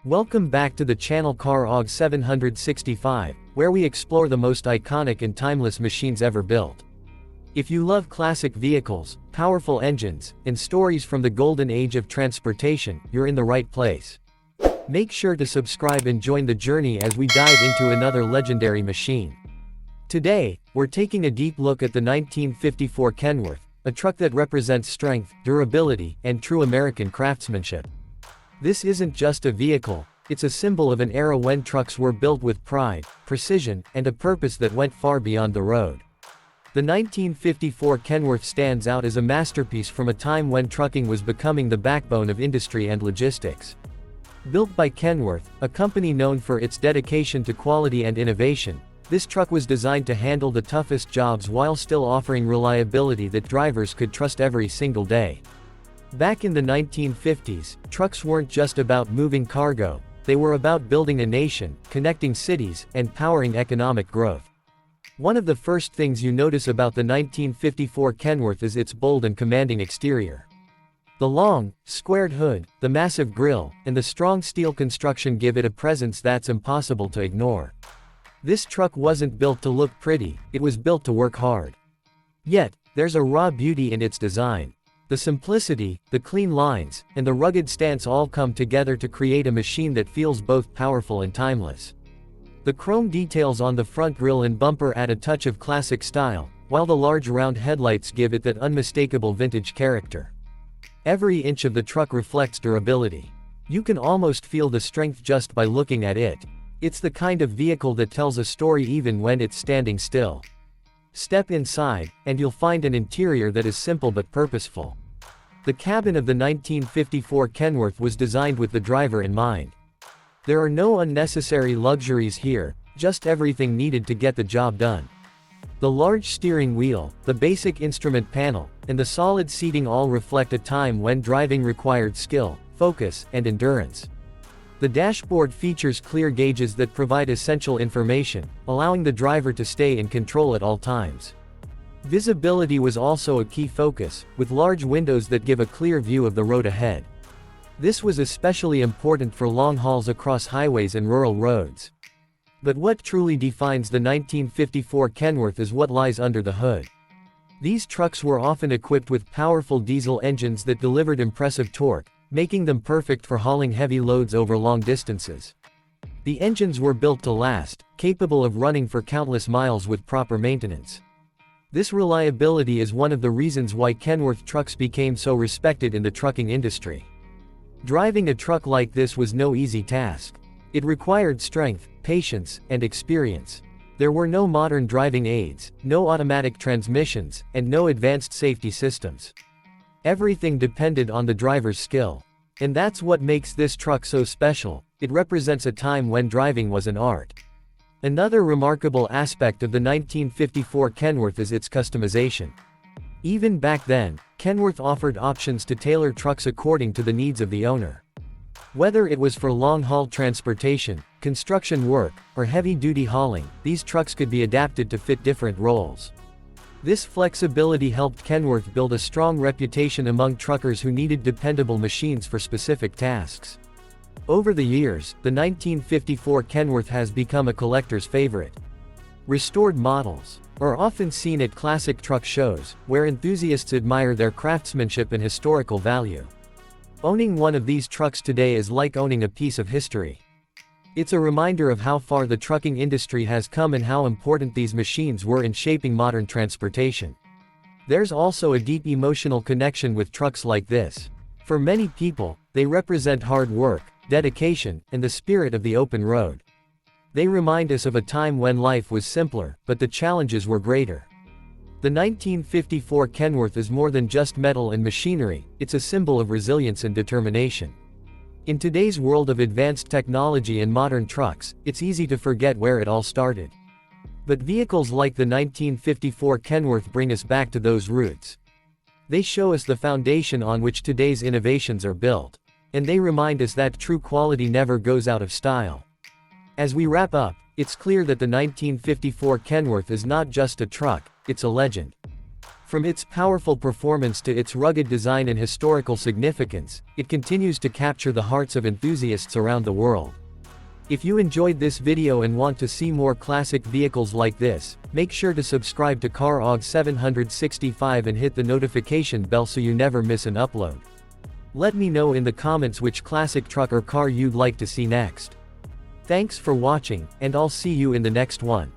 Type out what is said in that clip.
Welcome back to the channel Car Og 765, where we explore the most iconic and timeless machines ever built. If you love classic vehicles, powerful engines, and stories from the golden age of transportation, you're in the right place. Make sure to subscribe and join the journey as we dive into another legendary machine. Today, we're taking a deep look at the 1954 Kenworth, a truck that represents strength, durability, and true American craftsmanship. This isn't just a vehicle, it's a symbol of an era when trucks were built with pride, precision, and a purpose that went far beyond the road. The 1954 Kenworth stands out as a masterpiece from a time when trucking was becoming the backbone of industry and logistics. Built by Kenworth, a company known for its dedication to quality and innovation, this truck was designed to handle the toughest jobs while still offering reliability that drivers could trust every single day. Back in the 1950s, trucks weren't just about moving cargo, they were about building a nation, connecting cities, and powering economic growth. One of the first things you notice about the 1954 Kenworth is its bold and commanding exterior. The long, squared hood, the massive grille, and the strong steel construction give it a presence that's impossible to ignore. This truck wasn't built to look pretty, it was built to work hard. Yet, there's a raw beauty in its design. The simplicity, the clean lines, and the rugged stance all come together to create a machine that feels both powerful and timeless. The chrome details on the front grille and bumper add a touch of classic style, while the large round headlights give it that unmistakable vintage character. Every inch of the truck reflects durability. You can almost feel the strength just by looking at it. It's the kind of vehicle that tells a story even when it's standing still. Step inside, and you'll find an interior that is simple but purposeful. The cabin of the 1954 Kenworth was designed with the driver in mind. There are no unnecessary luxuries here, just everything needed to get the job done. The large steering wheel, the basic instrument panel, and the solid seating all reflect a time when driving required skill, focus, and endurance. The dashboard features clear gauges that provide essential information, allowing the driver to stay in control at all times. Visibility was also a key focus, with large windows that give a clear view of the road ahead. This was especially important for long hauls across highways and rural roads. But what truly defines the 1954 Kenworth is what lies under the hood. These trucks were often equipped with powerful diesel engines that delivered impressive torque, making them perfect for hauling heavy loads over long distances. The engines were built to last, capable of running for countless miles with proper maintenance. This reliability is one of the reasons why Kenworth trucks became so respected in the trucking industry. Driving a truck like this was no easy task. It required strength, patience, and experience. There were no modern driving aids, no automatic transmissions, and no advanced safety systems. Everything depended on the driver's skill. And that's what makes this truck so special. It represents a time when driving was an art. Another remarkable aspect of the 1954 Kenworth is its customization. Even back then, Kenworth offered options to tailor trucks according to the needs of the owner. Whether it was for long-haul transportation, construction work, or heavy-duty hauling, these trucks could be adapted to fit different roles. This flexibility helped Kenworth build a strong reputation among truckers who needed dependable machines for specific tasks. Over the years, the 1954 Kenworth has become a collector's favorite. Restored models are often seen at classic truck shows, where enthusiasts admire their craftsmanship and historical value. Owning one of these trucks today is like owning a piece of history. It's a reminder of how far the trucking industry has come and how important these machines were in shaping modern transportation. There's also a deep emotional connection with trucks like this. For many people, they represent hard work, dedication, and the spirit of the open road. They remind us of a time when life was simpler, but the challenges were greater. The 1954 Kenworth is more than just metal and machinery, it's a symbol of resilience and determination. In today's world of advanced technology and modern trucks, it's easy to forget where it all started. But vehicles like the 1954 Kenworth bring us back to those roots. They show us the foundation on which today's innovations are built. And they remind us that true quality never goes out of style. As we wrap up, it's clear that the 1954 Kenworth is not just a truck, it's a legend. From its powerful performance to its rugged design and historical significance, it continues to capture the hearts of enthusiasts around the world. If you enjoyed this video and want to see more classic vehicles like this, make sure to subscribe to CarOg 765 and hit the notification bell so you never miss an upload. Let me know in the comments which classic truck or car you'd like to see next. Thanks for watching, and I'll see you in the next one.